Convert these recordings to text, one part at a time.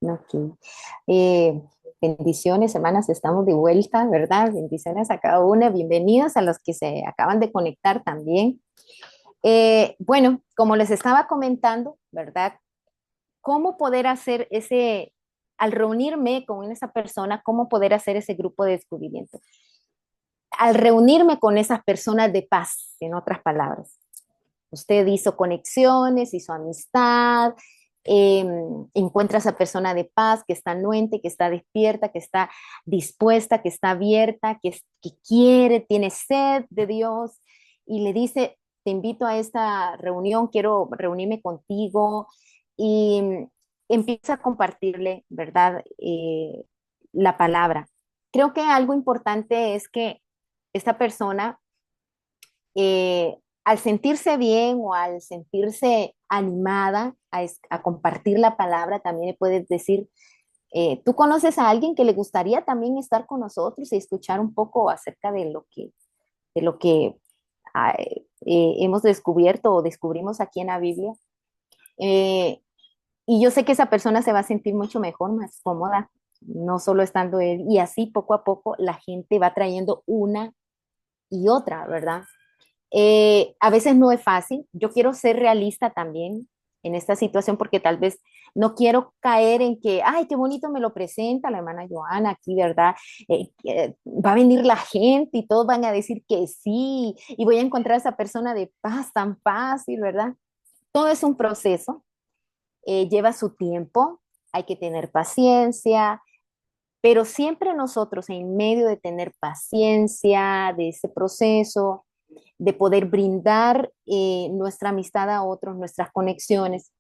Ok. Eh, Bendiciones, hermanas, estamos de vuelta, ¿verdad? Bendiciones a cada una. Bienvenidos a los que se acaban de conectar también. Bueno, como les estaba comentando, ¿verdad? ¿Cómo poder hacer al reunirme con esa persona, cómo poder hacer ese grupo de descubrimiento? Al reunirme con esas personas de paz, en otras palabras. Usted hizo conexiones, hizo amistad, eh, encuentra a esa persona de paz que está anuente, que está despierta, que está dispuesta, que está abierta, que quiere, tiene sed de Dios y le dice, te invito a esta reunión, quiero reunirme contigo y empieza a compartirle, ¿verdad? La palabra. Creo que algo importante es que esta persona al sentirse bien o al sentirse animada a compartir la palabra, también le puedes decir, tú conoces a alguien que le gustaría también estar con nosotros y escuchar un poco acerca de lo que hemos descubierto o descubrimos aquí en la Biblia. Eh, y yo sé que esa persona se va a sentir mucho mejor, más cómoda, no solo estando él. Y así poco a poco la gente va trayendo una y otra, ¿verdad? A veces no es fácil. Yo quiero ser realista también en esta situación porque tal vez no quiero caer en que, ay, qué bonito me lo presenta la hermana Joana aquí, ¿verdad? Va a venir la gente y todos van a decir que sí y voy a encontrar a esa persona de paz tan fácil, ¿verdad? Todo es un proceso, lleva su tiempo, hay que tener paciencia, pero siempre nosotros en medio de tener paciencia de ese proceso, de poder brindar nuestra amistad a otros, nuestras conexiones.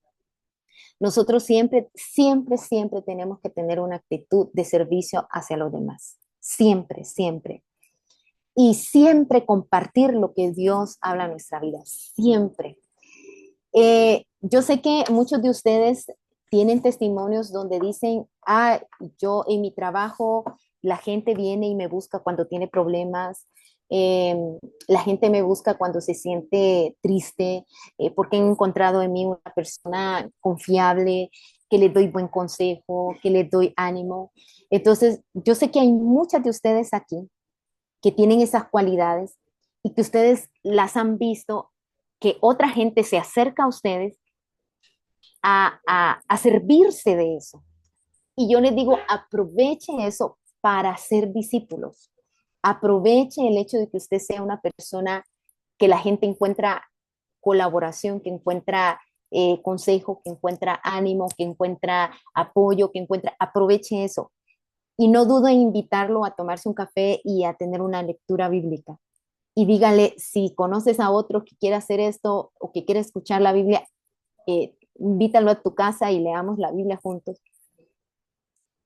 Nosotros siempre, siempre, siempre tenemos que tener una actitud de servicio hacia los demás. Siempre, siempre. Y siempre compartir lo que Dios habla en nuestra vida. Siempre. Yo sé que muchos de ustedes tienen testimonios donde dicen, yo en mi trabajo, la gente viene y me busca cuando tiene problemas, eh, la gente me busca cuando se siente triste, porque han encontrado en mí una persona confiable, que le doy buen consejo, que le doy ánimo. Entonces, yo sé que hay muchas de ustedes aquí que tienen esas cualidades y que ustedes las han visto, que otra gente se acerca a ustedes a servirse de eso. Y yo les digo, aproveche eso para ser discípulos. Aproveche el hecho de que usted sea una persona que la gente encuentra colaboración, que encuentra consejo, que encuentra ánimo, que encuentra apoyo, que encuentra, aproveche eso. Y no dudo en invitarlo a tomarse un café y a tener una lectura bíblica. Y dígale, si conoces a otro que quiera hacer esto o que quiera escuchar la Biblia, invítalo a tu casa y leamos la Biblia juntos.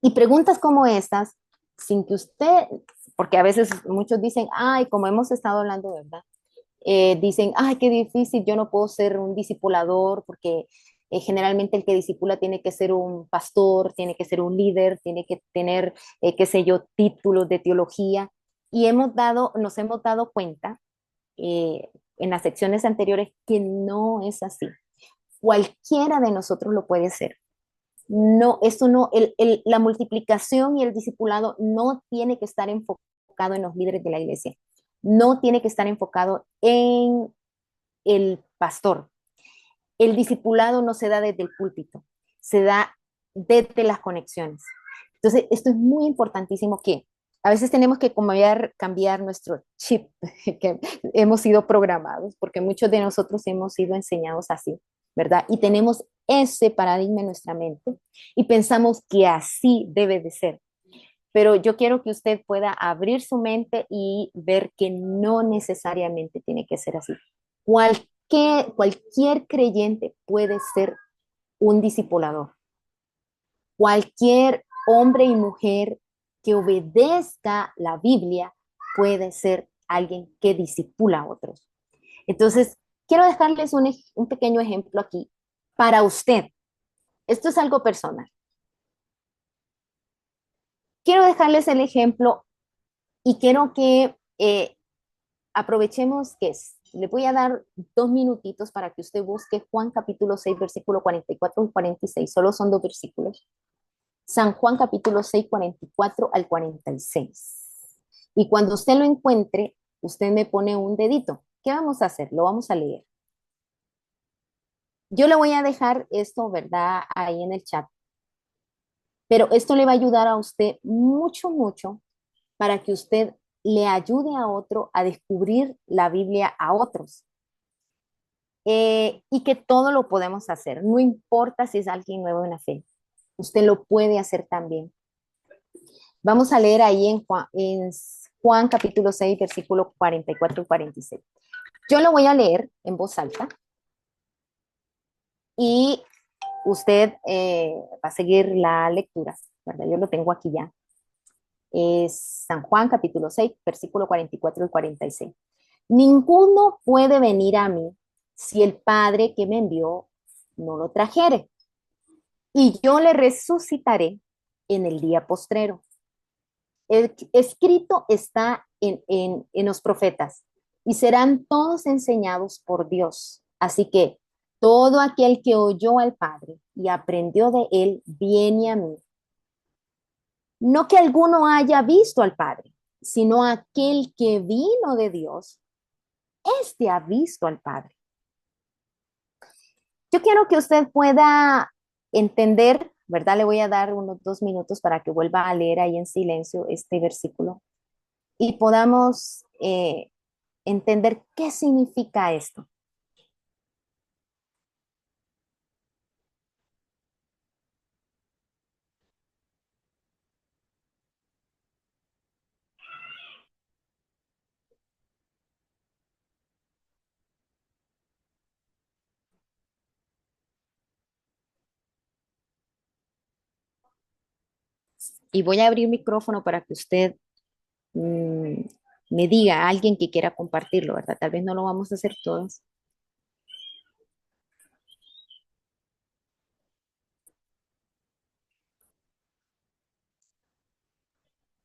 Y preguntas como estas, sin que usted, porque a veces muchos dicen, ay, como hemos estado hablando, ¿verdad? Dicen, ay, qué difícil, yo no puedo ser un discipulador porque generalmente el que discipula tiene que ser un pastor, tiene que ser un líder, tiene que tener, qué sé yo, títulos de teología. Y nos hemos dado cuenta en las secciones anteriores que no es así. Cualquiera de nosotros lo puede ser. No, eso no, la multiplicación y el discipulado no tiene que estar enfocado en los líderes de la iglesia, no tiene que estar enfocado en el pastor. El discipulado no se da desde el púlpito, se da desde las conexiones. Entonces, esto es muy importantísimo que a veces tenemos que cambiar nuestro chip, que hemos sido programados, porque muchos de nosotros hemos sido enseñados así, ¿verdad? Y tenemos ese paradigma en nuestra mente y pensamos que así debe de ser. Pero yo quiero que usted pueda abrir su mente y ver que no necesariamente tiene que ser así. Cualquier creyente puede ser un discipulador. Cualquier hombre y mujer que obedezca la Biblia puede ser alguien que disipula a otros. Entonces, quiero dejarles un pequeño ejemplo aquí para usted. Esto es algo personal. Quiero dejarles el ejemplo y quiero que aprovechemos que le voy a dar 2 minutitos para que usted busque Juan capítulo 6, versículo 44 y 46. Solo son 2 versículos. San Juan capítulo 6, 44 al 46. Y cuando usted lo encuentre, usted me pone un dedito. ¿Qué vamos a hacer? Lo vamos a leer. Yo le voy a dejar esto, ¿verdad? Ahí en el chat. Pero esto le va a ayudar a usted mucho, mucho para que usted le ayude a otro a descubrir la Biblia a otros. Y que todo lo podemos hacer, no importa si es alguien nuevo en la fe, usted lo puede hacer también. Vamos a leer ahí en Juan capítulo 6, versículo 44 y 46. Yo lo voy a leer en voz alta y usted va a seguir la lectura, ¿verdad? Yo lo tengo aquí ya. Es San Juan capítulo 6, versículo 44 y 46. Ninguno puede venir a mí si el Padre que me envió no lo trajere, y yo le resucitaré en el día postrero. Escrito está en los profetas, y serán todos enseñados por Dios. Así que todo aquel que oyó al Padre y aprendió de él, viene a mí. No que alguno haya visto al Padre, sino aquel que vino de Dios, este ha visto al Padre. Yo quiero que usted pueda entender, ¿verdad? Le voy a dar unos 2 minutos para que vuelva a leer ahí en silencio este versículo y podamos entender qué significa esto. Y voy a abrir micrófono para que usted mm, me diga a alguien que quiera compartirlo, ¿verdad? Tal vez no lo vamos a hacer todos.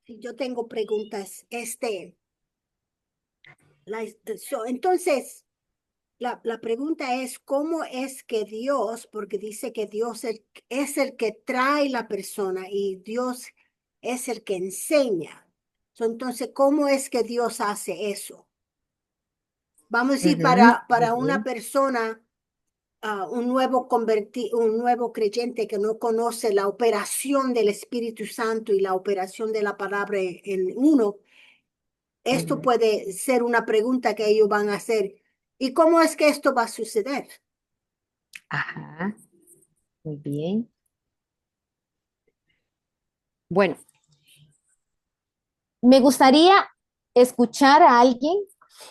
Si yo tengo preguntas, entonces, la pregunta es, ¿cómo es que Dios, porque dice que Dios es el que trae la persona y Dios es el que enseña? Entonces, ¿cómo es que Dios hace eso? Vamos a decir, Ujú, para una ujú, persona, un nuevo creyente que no conoce la operación del Espíritu Santo y la operación de la palabra en uno, esto ujú. puede ser una pregunta que ellos van a hacer. ¿Y cómo es que esto va a suceder? Ajá, muy bien. Bueno, me gustaría escuchar a alguien,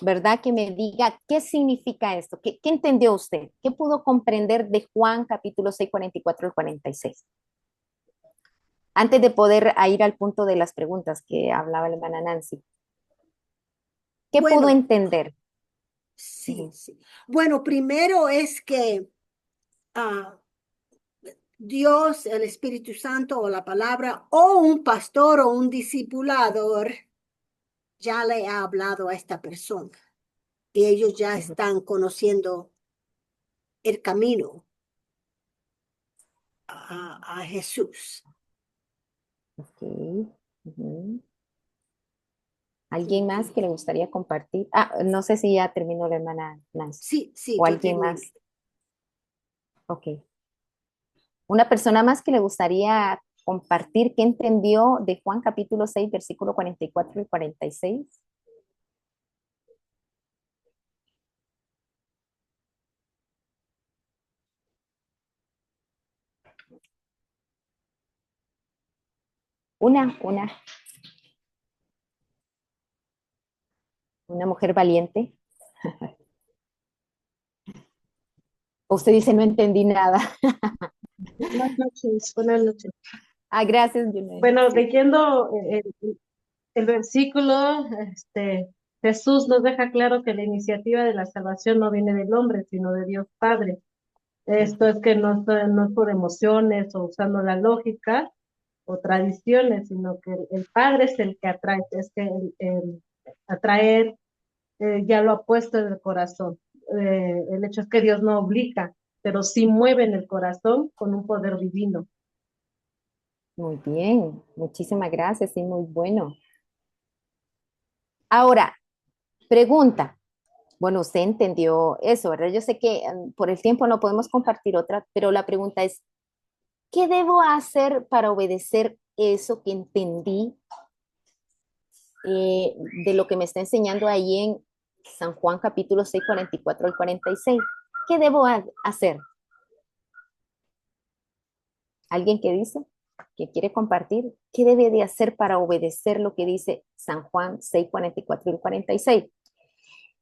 ¿verdad? Que me diga qué significa esto, qué entendió usted, qué pudo comprender de Juan capítulo 6, 44 al 46. Antes de poder ir al punto de las preguntas que hablaba la hermana Nancy, ¿qué pudo Bueno, entender? sí, Ujú, sí. Bueno, primero es que ah, Dios, el Espíritu Santo o la palabra, o un pastor o un discipulador ya le ha hablado a esta persona y ellos ya ujú, están conociendo el camino a Jesús. ok, ujú. ¿Alguien más que Entonces, le gustaría compartir? Ah, no sé si ya terminó la hermana Nancy sí, sí, o yo alguien terminé. más. Ok. Una persona más que le gustaría compartir qué entendió de Juan capítulo 6, versículo 44 y 46. Una, una mujer valiente. Usted dice, no entendí nada. Buenas noches, buenas noches. Ah, gracias, Julián. Bueno, Sí. leyendo el versículo, Jesús nos deja claro que la iniciativa de la salvación no viene del hombre, sino de Dios Padre. Esto es que no es por emociones o usando la lógica o tradiciones, sino que el Padre es el que atrae, es que el atraer ya lo ha puesto en el corazón. El hecho es que Dios no obliga, pero sí mueve en el corazón con un poder divino. Muy bien, muchísimas gracias, sí, muy bueno. Ahora, pregunta. Bueno, usted entendió eso, ¿verdad? Yo sé que por el tiempo no podemos compartir otra, pero la pregunta es, ¿qué debo hacer para obedecer eso que entendí eh, de lo que me está enseñando ahí en San Juan capítulo 6, 44 al 46? ¿Qué debo hacer? ¿Alguien que dice que quiere compartir? ¿Qué debe de hacer para obedecer lo que dice San Juan 6, 44 y 46?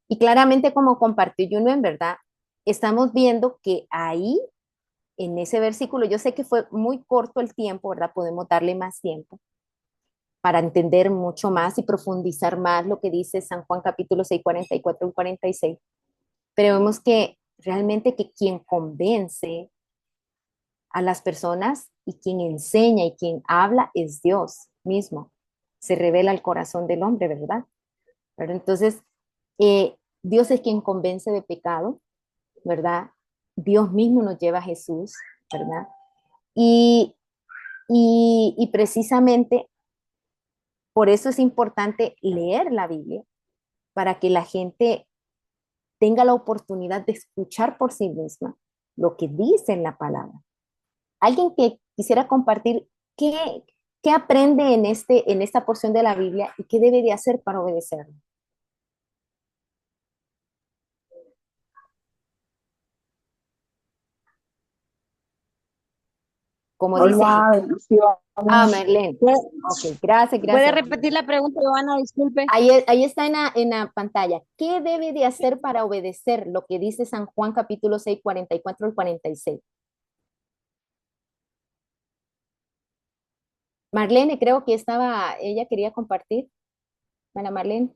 Y claramente como compartió Juno, en verdad, estamos viendo que ahí, en ese versículo, yo sé que fue muy corto el tiempo, ¿verdad? Podemos darle más tiempo para entender mucho más y profundizar más lo que dice San Juan capítulo 6, 44 y 46. Pero vemos que realmente que quien convence a las personas y quien enseña y quien habla es Dios mismo. Se revela al corazón del hombre, ¿verdad? Pero entonces, Dios es quien convence de pecado, ¿verdad? Dios mismo nos lleva a Jesús, ¿verdad? Y, y precisamente por eso es importante leer la Biblia, para que la gente tenga la oportunidad de escuchar por sí misma lo que dice en la palabra. Alguien que quisiera compartir qué, qué aprende en esta porción de la Biblia y qué debe de hacer para obedecerlo. Como dice, Hola, bendiciones. Merlene. ¿Puede, Ok, gracias, puede gracias. repetir la pregunta, Joana? Disculpe. Ahí está en la pantalla. ¿Qué debe de hacer para obedecer lo que dice San Juan capítulo 6, 44 al 46? Marlene, creo que ella quería compartir. Bueno, Marlene.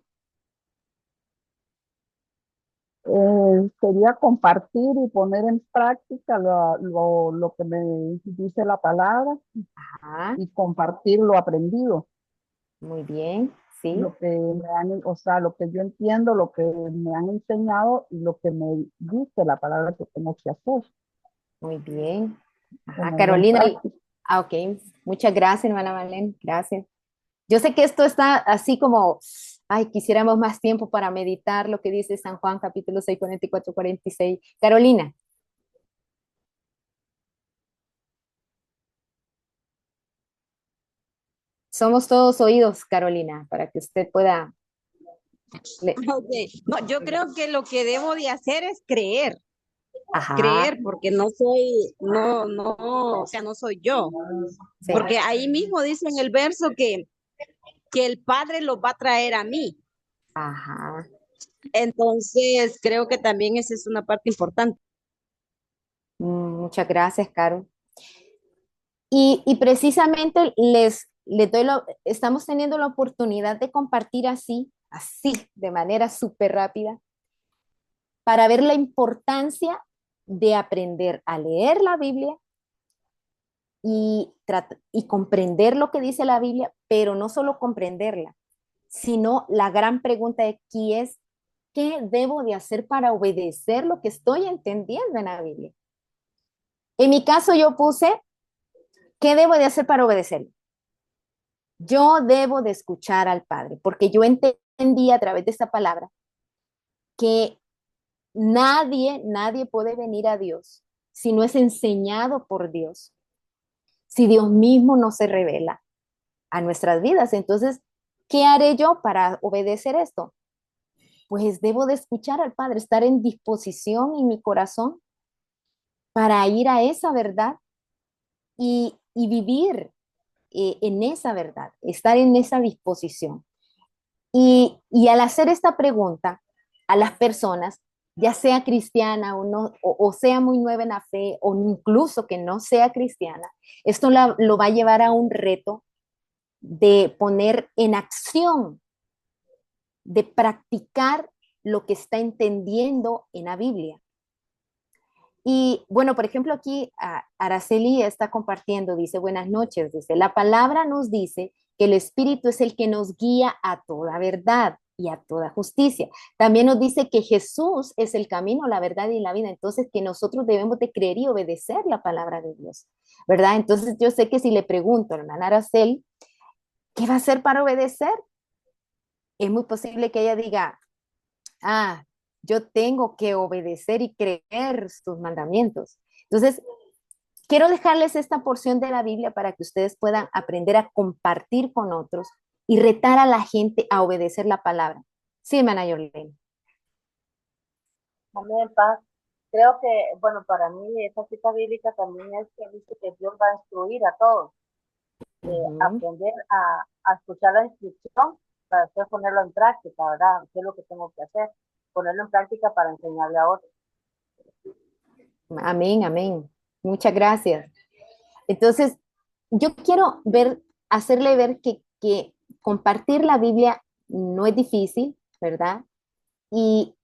Quería compartir y poner en práctica lo que me dice la palabra Ajá, y compartir lo aprendido, muy bien, sí, lo que me han, o sea, lo que yo entiendo, lo que me han enseñado y lo que me dice la palabra que tengo que hacer, muy bien. Ajá, ponerlo en Carolina. práctica. Ok, muchas gracias, hermana Marlene, gracias. Yo sé que esto está así como, ay, quisiéramos más tiempo para meditar lo que dice San Juan capítulo 6, 44, 46. Carolina, somos todos oídos, Carolina, para que usted pueda... Ok. No, yo creo que lo que debo de hacer es Ajá, creer, porque no soy, no, o sea, no soy yo. sí, Porque ahí mismo dice en el verso que el Padre los va a traer a mí. ajá. Entonces, creo que también esa es una parte importante. Muchas gracias, Caro. Y precisamente estamos teniendo la oportunidad de compartir así, de manera súper rápida, para ver la importancia de aprender a leer la Biblia y comprender lo que dice la Biblia, pero no solo comprenderla, sino la gran pregunta de aquí es, ¿qué debo de hacer para obedecer lo que estoy entendiendo en la Biblia? En mi caso yo puse, ¿qué debo de hacer para obedecerlo? Yo debo de escuchar al Padre, porque yo entendí a través de esta palabra que nadie puede venir a Dios si no es enseñado por Dios, si Dios mismo no se revela a nuestras vidas. Entonces, ¿qué haré yo para obedecer esto? Pues debo de escuchar al Padre, estar en disposición en mi corazón para ir a esa verdad y vivir en esa verdad, estar en esa disposición. Y al hacer esta pregunta a las personas, ya sea cristiana o, no, o sea muy nueva en la fe o incluso que no sea cristiana, esto lo va a llevar a un reto de poner en acción, de practicar lo que está entendiendo en la Biblia. Y bueno, por ejemplo, aquí Araceli está compartiendo, dice, buenas noches, dice, la palabra nos dice que el Espíritu es el que nos guía a toda verdad y a toda justicia. También nos dice que Jesús es el camino, la verdad y la vida. Entonces, que nosotros debemos de creer y obedecer la palabra de Dios, ¿verdad? Entonces, yo sé que si le pregunto a la hermana Araceli, ¿qué va a hacer para obedecer? Es muy posible que ella diga, ah, yo tengo que obedecer y creer sus mandamientos. Entonces, quiero dejarles esta porción de la Biblia para que ustedes puedan aprender a compartir con otros y retar a la gente a obedecer la palabra. Sí, hermana Yorlene. Amén, paz. Creo que, bueno, para mí esa cita bíblica también es que dice que Dios va a instruir a todos, aprender a escuchar la instrucción para después ponerlo en práctica, ¿verdad? ¿Qué es lo que tengo que hacer? Ponerlo en práctica para enseñarle a otros. Amén, amén. Muchas gracias. Entonces, yo quiero hacerle ver que compartir la Biblia no es difícil, ¿verdad? Y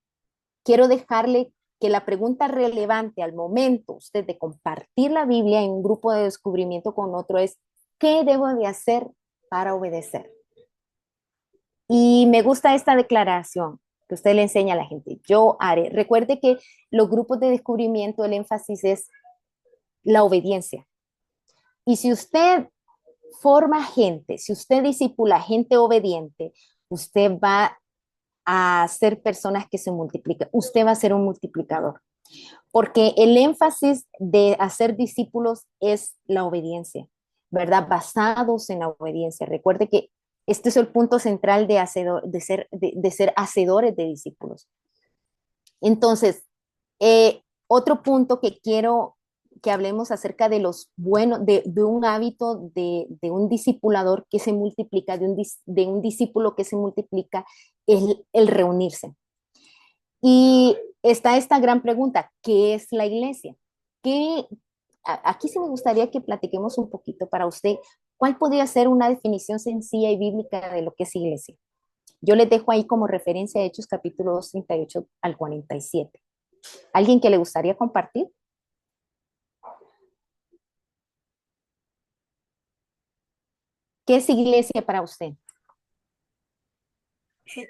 quiero dejarle que la pregunta relevante al momento usted de compartir la Biblia en un grupo de descubrimiento con otro es, ¿qué debo de hacer para obedecer? Y me gusta esta declaración que usted le enseña a la gente. Yo haré. Recuerde que los grupos de descubrimiento, el énfasis es la obediencia. Y si usted forma gente, si usted disipula gente obediente, usted va a ser personas que se multiplican. Usted va a ser un multiplicador. Porque el énfasis de hacer discípulos es la obediencia, ¿verdad? Basados en la obediencia. Recuerde que este es el punto central de ser hacedores de discípulos. Entonces, otro punto que quiero que hablemos acerca de los buenos, de un hábito de un discipulador que se multiplica, de un discípulo que se multiplica, es el reunirse. Y está esta gran pregunta, ¿qué es la iglesia? Aquí sí me gustaría que platiquemos un poquito para usted, ¿cuál podría ser una definición sencilla y bíblica de lo que es iglesia? Yo les dejo ahí como referencia a Hechos capítulo 2, 38 al 47. ¿Alguien que le gustaría compartir? ¿Qué es iglesia para usted?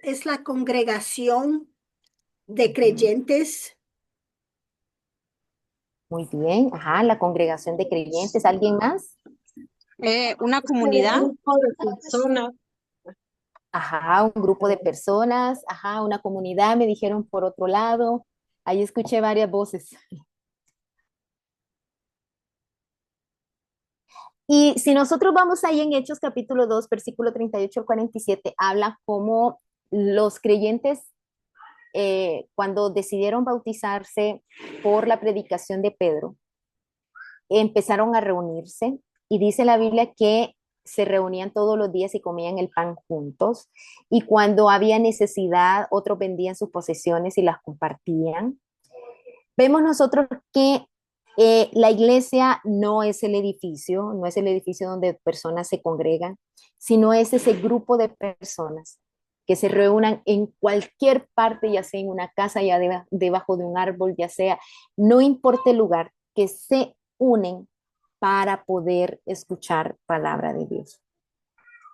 Es la congregación de creyentes. Muy bien, ajá, la congregación de creyentes. ¿Alguien más? Una Un comunidad. grupo de personas. Ajá, un grupo de personas, ajá, una comunidad, me dijeron por otro lado. Ahí escuché varias voces. Y si nosotros vamos ahí en Hechos capítulo 2, versículo 38 al 47, habla cómo los creyentes, cuando decidieron bautizarse por la predicación de Pedro, empezaron a reunirse y dice la Biblia que se reunían todos los días y comían el pan juntos, y cuando había necesidad, otros vendían sus posesiones y las compartían. Vemos nosotros que la iglesia no es el edificio, no es el edificio donde personas se congregan, sino es ese grupo de personas que se reúnan en cualquier parte, ya sea en una casa, ya debajo de un árbol, ya sea, no importa el lugar, que se unen para poder escuchar palabra de Dios.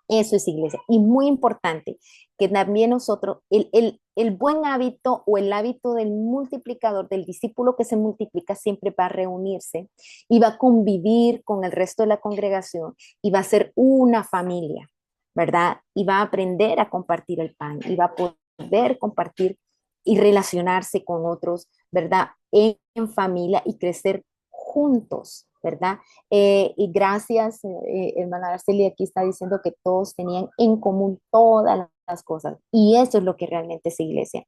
Eso es iglesia. Y muy importante que también nosotros, el buen hábito o el hábito del multiplicador, del discípulo que se multiplica, siempre va a reunirse y va a convivir con el resto de la congregación y va a ser una familia, ¿verdad? Y va a aprender a compartir el pan y va a poder compartir y relacionarse con otros, ¿verdad? En familia y crecer juntos, ¿verdad? Y gracias, hermana Araceli, aquí está diciendo que todos tenían en común todas las cosas. Y eso es lo que realmente es iglesia.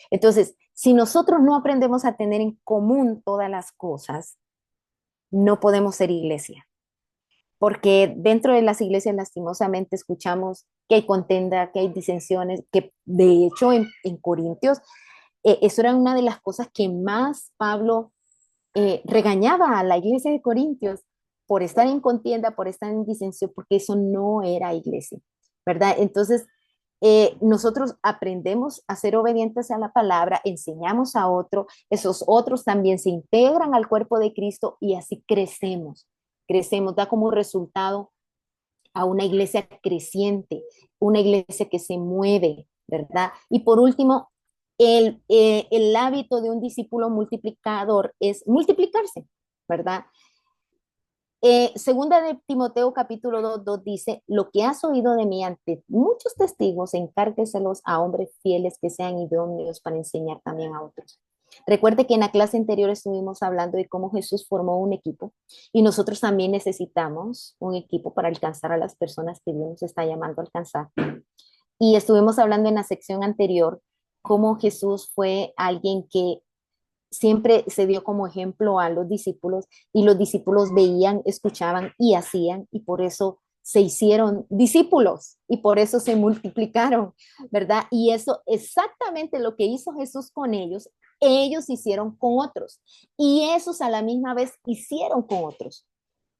Entonces, si nosotros no aprendemos a tener en común todas las cosas, no podemos ser iglesia. Porque dentro de las iglesias lastimosamente escuchamos que hay contenda, que hay disensiones, que de hecho en Corintios, eso era una de las cosas que más Pablo regañaba a la iglesia de Corintios por estar en contienda, por estar en disensión, porque eso no era iglesia, ¿verdad? Entonces, nosotros aprendemos a ser obedientes a la palabra, enseñamos a otro, esos otros también se integran al cuerpo de Cristo y así crecemos, da como resultado a una iglesia creciente, una iglesia que se mueve, ¿verdad? Y por último, el hábito de un discípulo multiplicador es multiplicarse, ¿verdad? Segunda de Timoteo capítulo 2 dice, lo que has oído de mí ante muchos testigos, encárgueselos a hombres fieles que sean idóneos para enseñar también a otros. Recuerde que en la clase anterior estuvimos hablando de cómo Jesús formó un equipo y nosotros también necesitamos un equipo para alcanzar a las personas que Dios nos está llamando a alcanzar. Y estuvimos hablando en la sección anterior cómo Jesús fue alguien que siempre se dio como ejemplo a los discípulos y los discípulos veían, escuchaban y hacían y por eso se hicieron discípulos y por eso se multiplicaron, ¿verdad? Y eso exactamente lo que hizo Jesús con ellos hicieron con otros y esos a la misma vez hicieron con otros.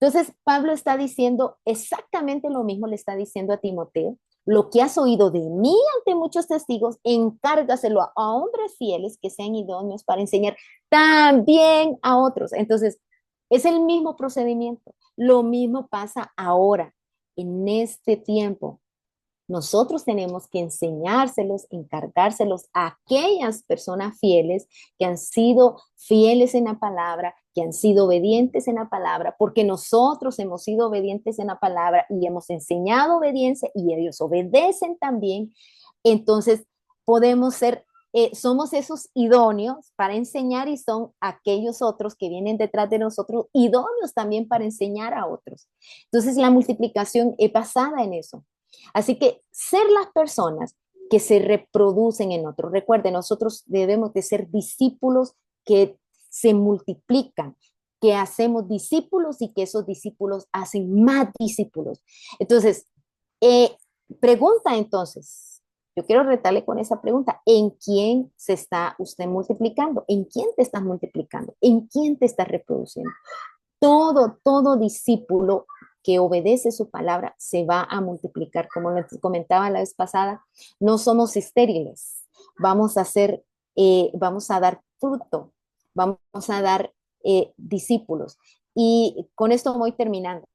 Entonces, Pablo está diciendo exactamente lo mismo, le está diciendo a Timoteo, lo que has oído de mí ante muchos testigos, encárgaselo a hombres fieles que sean idóneos para enseñar también a otros. Entonces, es el mismo procedimiento. Lo mismo pasa ahora, en este tiempo. Nosotros tenemos que enseñárselos, encargárselos a aquellas personas fieles que han sido fieles en la palabra, que han sido obedientes en la palabra, porque nosotros hemos sido obedientes en la palabra y hemos enseñado obediencia y ellos obedecen también. Entonces, podemos ser, somos esos idóneos para enseñar y son aquellos otros que vienen detrás de nosotros idóneos también para enseñar a otros. Entonces, la multiplicación es basada en eso. Así que ser las personas que se reproducen en otros. Recuerden, nosotros debemos de ser discípulos que se multiplican, que hacemos discípulos y que esos discípulos hacen más discípulos. Entonces, eh, pregunta entonces, yo quiero retarle con esa pregunta, ¿en quién se está usted multiplicando? ¿En quién te estás multiplicando? ¿En quién te estás reproduciendo? Todo discípulo que obedece su palabra se va a multiplicar. Como les comentaba la vez pasada, no somos estériles. Vamos a dar fruto, vamos a dar discípulos. Y con esto voy terminando.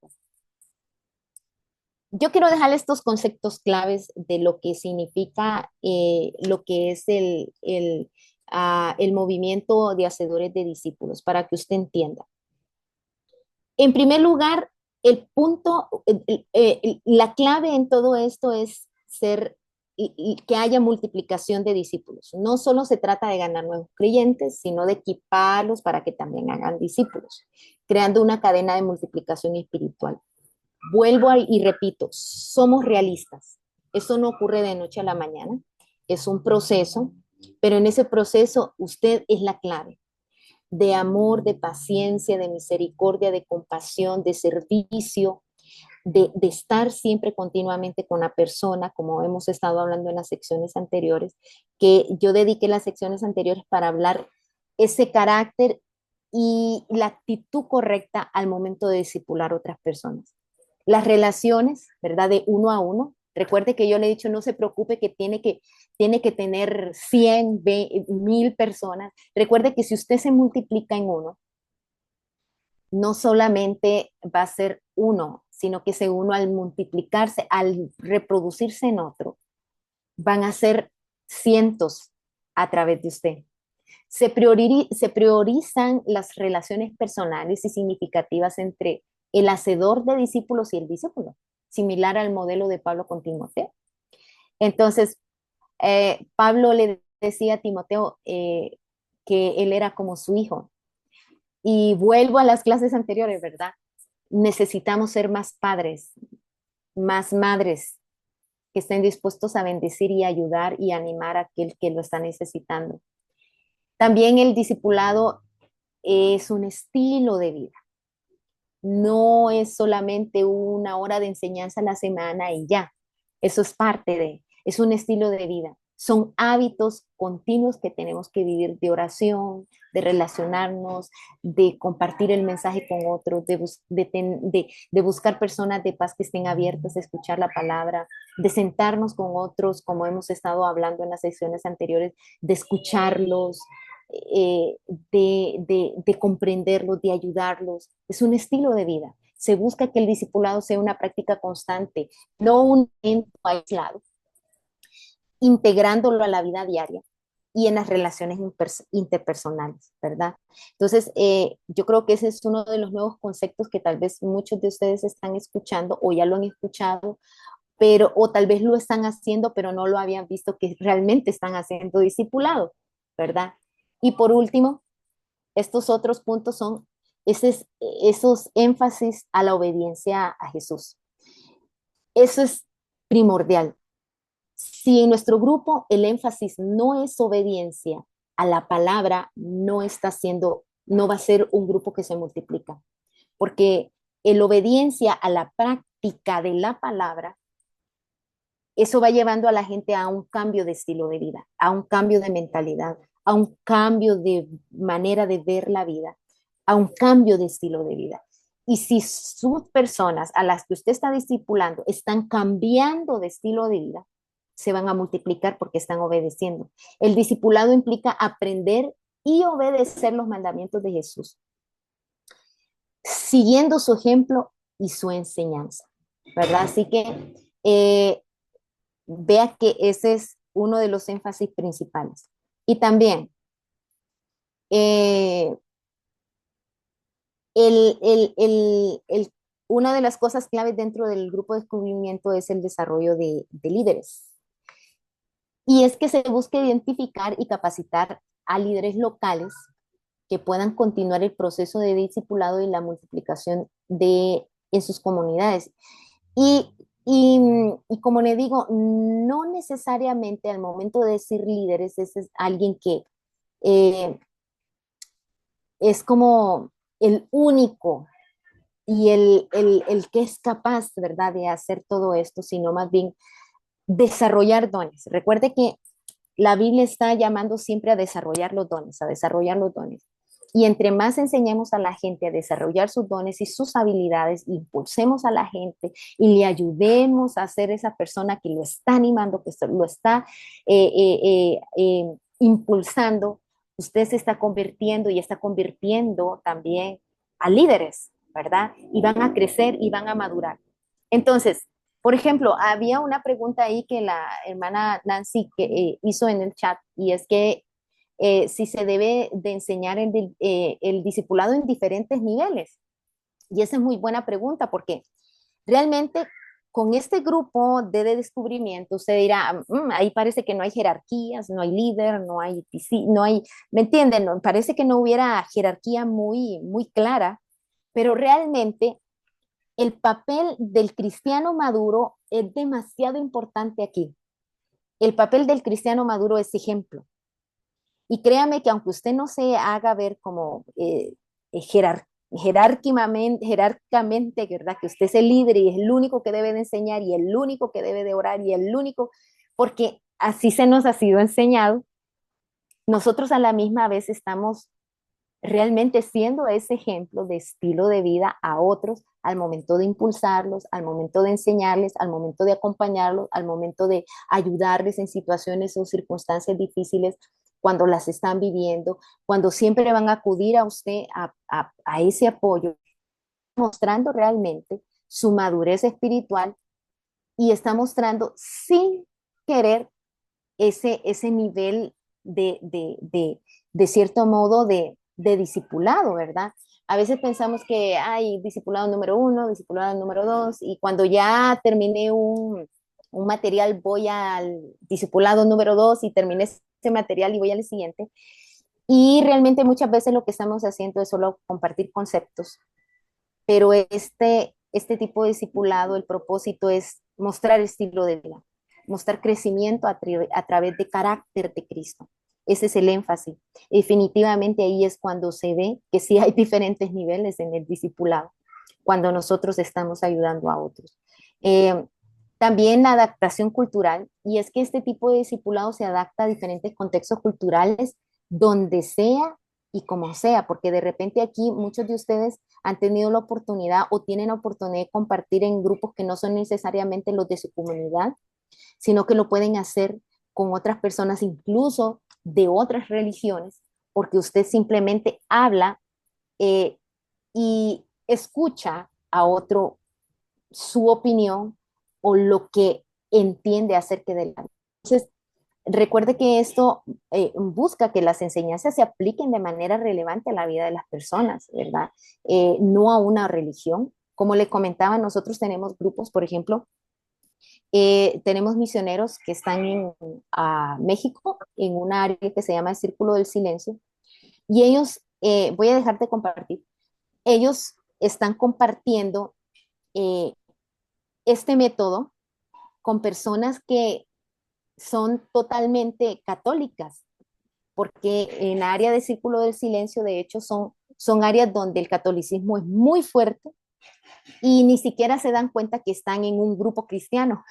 Yo quiero dejar estos conceptos claves de lo que significa lo que es el movimiento de hacedores de discípulos, para que usted entienda. En primer lugar, el punto, la clave en todo esto es que haya multiplicación de discípulos. No solo se trata de ganar nuevos creyentes, sino de equiparlos para que también hagan discípulos, creando una cadena de multiplicación espiritual. Y repito, somos realistas. Eso no ocurre de noche a la mañana, es un proceso, pero en ese proceso usted es la clave de amor, de paciencia, de misericordia, de compasión, de servicio, de estar siempre continuamente con la persona, como hemos estado hablando en las secciones anteriores, que yo dediqué las secciones anteriores para hablar ese carácter y la actitud correcta al momento de discipular a otras personas. Las relaciones, ¿verdad? De uno a uno. Recuerde que yo le he dicho, no se preocupe que tiene que tener 100, 1000 personas. Recuerde que si usted se multiplica en uno, no solamente va a ser uno, sino que ese uno al multiplicarse, al reproducirse en otro, van a ser cientos a través de usted. Se priorizan las relaciones personales y significativas entre el hacedor de discípulos y el discípulo, similar al modelo de Pablo con Timoteo. Entonces, Pablo le decía a Timoteo que él era como su hijo. Y vuelvo a las clases anteriores, ¿verdad? Necesitamos ser más padres, más madres que estén dispuestos a bendecir y ayudar y animar a aquel que lo está necesitando. También el discipulado es un estilo de vida. No es solamente una hora de enseñanza a la semana y ya. Eso es un estilo de vida. Son hábitos continuos que tenemos que vivir de oración, de relacionarnos, de compartir el mensaje con otros, de buscar personas de paz que estén abiertas a escuchar la palabra, de sentarnos con otros, como hemos estado hablando en las sesiones anteriores, de escucharlos, de comprenderlos, de ayudarlos. Es un estilo de vida. Se busca que el discipulado sea una práctica constante, no un evento aislado. integrándolo a la vida diaria y en las relaciones interpersonales, ¿verdad? Entonces, yo creo que ese es uno de los nuevos conceptos que tal vez muchos de ustedes están escuchando o ya lo han escuchado, pero o tal vez lo están haciendo, pero no lo habían visto que realmente están haciendo discipulado, ¿verdad? Y por último, estos otros puntos son esos énfasis a la obediencia a Jesús. Eso es primordial. Si en nuestro grupo el énfasis no es obediencia a la palabra, no va a ser un grupo que se multiplica, porque el obediencia a la práctica de la palabra, eso va llevando a la gente a un cambio de estilo de vida, a un cambio de mentalidad, a un cambio de manera de ver la vida, a un cambio de estilo de vida. Y si sus personas a las que usted está discipulando están cambiando de estilo de vida, se van a multiplicar porque están obedeciendo. El discipulado implica aprender y obedecer los mandamientos de Jesús, siguiendo su ejemplo y su enseñanza, ¿verdad? Así que vea que ese es uno de los énfasis principales. Y también, eh, una de las cosas claves dentro del grupo de descubrimiento es el desarrollo de líderes. Y es que se busca identificar y capacitar a líderes locales que puedan continuar el proceso de discipulado y la multiplicación en sus comunidades. Y, y como le digo, no necesariamente al momento de decir líderes es alguien que eh, es como el único y el que es capaz, ¿verdad?, de hacer todo esto, sino más bien desarrollar dones. Recuerde que la Biblia está llamando siempre a desarrollar los dones, a desarrollar los dones. Y entre más enseñemos a la gente a desarrollar sus dones y sus habilidades, impulsemos a la gente y le ayudemos a ser esa persona que lo está animando, que lo está impulsando, usted se está convirtiendo y está convirtiendo también a líderes, ¿verdad? Y van a crecer y van a madurar. Entonces, por ejemplo, había una pregunta ahí que la hermana Nancy hizo en el chat y es que si se debe de enseñar el discipulado en diferentes niveles. Y esa es muy buena pregunta porque realmente con este grupo de descubrimiento usted dirá, ahí parece que no hay jerarquías, no hay líder, no hay, ¿me entienden? No, parece que no hubiera jerarquía muy clara, pero realmente el papel del cristiano maduro es demasiado importante aquí. El papel del cristiano maduro es ejemplo. Y créame que aunque usted no se haga ver como jerárquicamente, ¿verdad? Que usted es el líder y es el único que debe de enseñar y el único que debe de orar y el único, porque así se nos ha sido enseñado, nosotros a la misma vez estamos realmente siendo ese ejemplo de estilo de vida a otros al momento de impulsarlos, al momento de enseñarles, al momento de acompañarlos, al momento de ayudarles en situaciones o circunstancias difíciles cuando las están viviendo, cuando siempre van a acudir a usted a ese apoyo, mostrando realmente su madurez espiritual y está mostrando sin querer ese nivel de cierto modo de discipulado, ¿verdad? A veces pensamos que hay discipulado número 1, discipulado número 2, y cuando ya terminé un material voy al discipulado número 2 y terminé ese material y voy al siguiente. Y realmente muchas veces lo que estamos haciendo es solo compartir conceptos, pero este tipo de discipulado, el propósito es mostrar estilo de vida, mostrar crecimiento a través de carácter de Cristo. Ese es el énfasis. Definitivamente ahí es cuando se ve que sí hay diferentes niveles en el discipulado, cuando nosotros estamos ayudando a otros. Eh, También la adaptación cultural, y es que este tipo de discipulado se adapta a diferentes contextos culturales donde sea y como sea, porque de repente aquí muchos de ustedes han tenido la oportunidad o tienen la oportunidad de compartir en grupos que no son necesariamente los de su comunidad, sino que lo pueden hacer con otras personas, incluso de otras religiones, porque usted simplemente habla y escucha a otro su opinión o lo que entiende acerca de la. Entonces, recuerde que esto busca que las enseñanzas se apliquen de manera relevante a la vida de las personas, ¿verdad? No a una religión. Como le comentaba, nosotros tenemos grupos, por ejemplo, tenemos misioneros que están en México, en un área que se llama el Círculo del Silencio, y ellos, voy a dejar de compartir, ellos están compartiendo este método con personas que son totalmente católicas, porque en área de Círculo del Silencio, de hecho, son áreas donde el catolicismo es muy fuerte y ni siquiera se dan cuenta que están en un grupo cristiano,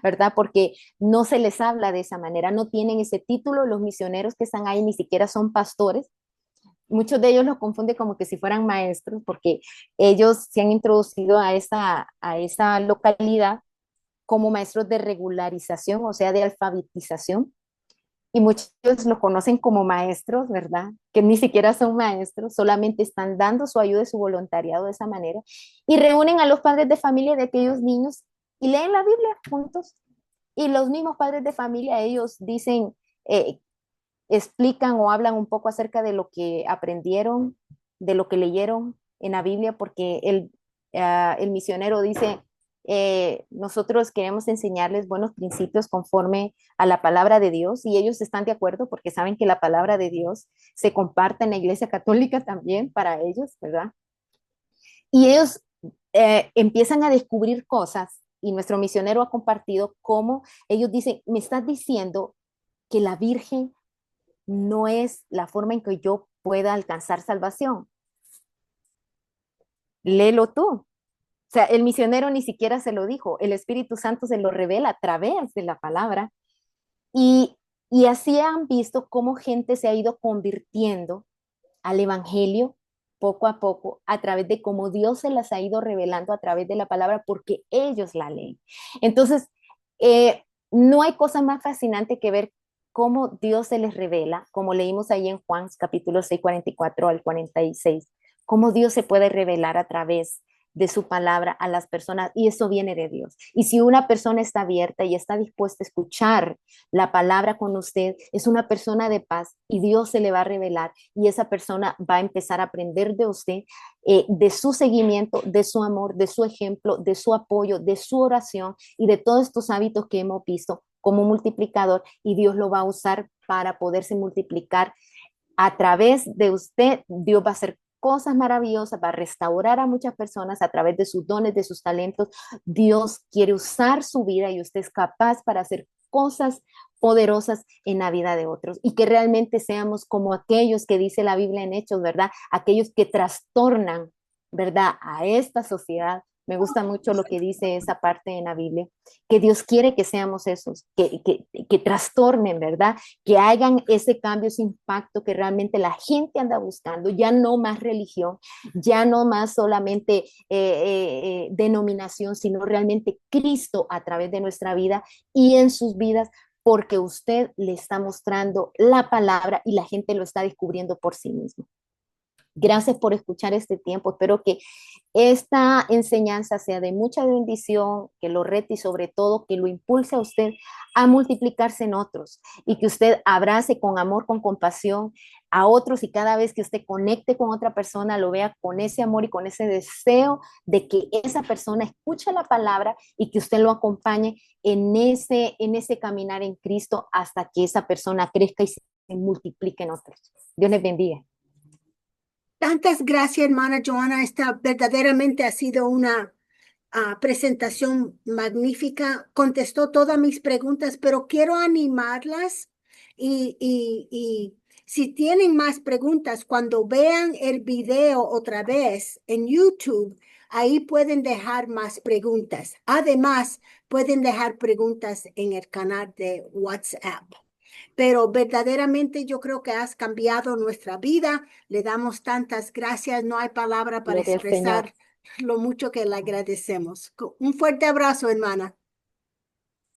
¿verdad? Porque no se les habla de esa manera, no tienen ese título, los misioneros que están ahí ni siquiera son pastores. Muchos de ellos los confunden como que si fueran maestros, porque ellos se han introducido a esa localidad como maestros de regularización, o sea, de alfabetización, y muchos lo conocen como maestros, ¿verdad? Que ni siquiera son maestros, solamente están dando su ayuda y su voluntariado de esa manera, y reúnen a los padres de familia de aquellos niños y leen la Biblia juntos. Y los mismos padres de familia, ellos dicen, explican o hablan un poco acerca de lo que aprendieron, de lo que leyeron en la Biblia, porque el misionero dice, nosotros queremos enseñarles buenos principios conforme a la palabra de Dios, y ellos están de acuerdo porque saben que la palabra de Dios se comparte en la Iglesia Católica también para ellos, ¿verdad? Y ellos empiezan a descubrir cosas, y nuestro misionero ha compartido cómo ellos dicen, me estás diciendo que la Virgen no es la forma en que yo pueda alcanzar salvación. Léelo tú. O sea, el misionero ni siquiera se lo dijo, el Espíritu Santo se lo revela a través de la palabra. Y así han visto cómo gente se ha ido convirtiendo al Evangelio poco a poco, a través de cómo Dios se las ha ido revelando a través de la palabra, porque ellos la leen. Entonces, no hay cosa más fascinante que ver cómo Dios se les revela, como leímos ahí en Juan capítulo 6, 44 al 46, cómo Dios se puede revelar a través de su palabra a las personas, y eso viene de Dios. Y si una persona está abierta y está dispuesta a escuchar la palabra con usted, es una persona de paz, y Dios se le va a revelar, y esa persona va a empezar a aprender de usted, de su seguimiento, de su amor, de su ejemplo, de su apoyo, de su oración y de todos estos hábitos que hemos visto como multiplicador, y Dios lo va a usar para poderse multiplicar a través de usted. Dios va a hacer cosas maravillosas, va a restaurar a muchas personas a través de sus dones, de sus talentos. Dios quiere usar su vida, y usted es capaz para hacer cosas poderosas en la vida de otros, y que realmente seamos como aquellos que dice la Biblia en Hechos, ¿verdad? Aquellos que trastornan, ¿verdad?, a esta sociedad. Me gusta mucho lo que dice esa parte en la Biblia, que Dios quiere que seamos esos, que trastornen, ¿verdad? Que hagan ese cambio, ese impacto que realmente la gente anda buscando, ya no más religión, ya no más solamente denominación, sino realmente Cristo a través de nuestra vida y en sus vidas, porque usted le está mostrando la palabra y la gente lo está descubriendo por sí mismo. Gracias por escuchar este tiempo. Espero que esta enseñanza sea de mucha bendición, que lo rete y sobre todo que lo impulse a usted a multiplicarse en otros, y que usted abrace con amor, con compasión a otros, y cada vez que usted conecte con otra persona lo vea con ese amor y con ese deseo de que esa persona escuche la palabra y que usted lo acompañe en ese caminar en Cristo hasta que esa persona crezca y se multiplique en otros. Dios les bendiga. Tantas gracias, hermana Joana. Esta verdaderamente ha sido una presentación magnífica. Contestó todas mis preguntas, pero quiero animarlas y si tienen más preguntas, cuando vean el video otra vez en YouTube, ahí pueden dejar más preguntas. Además, pueden dejar preguntas en el canal de WhatsApp. Pero verdaderamente yo creo que has cambiado nuestra vida. Le damos tantas gracias. No hay palabra para Gloria al Señor. expresar lo mucho que le agradecemos. Un fuerte abrazo, hermana.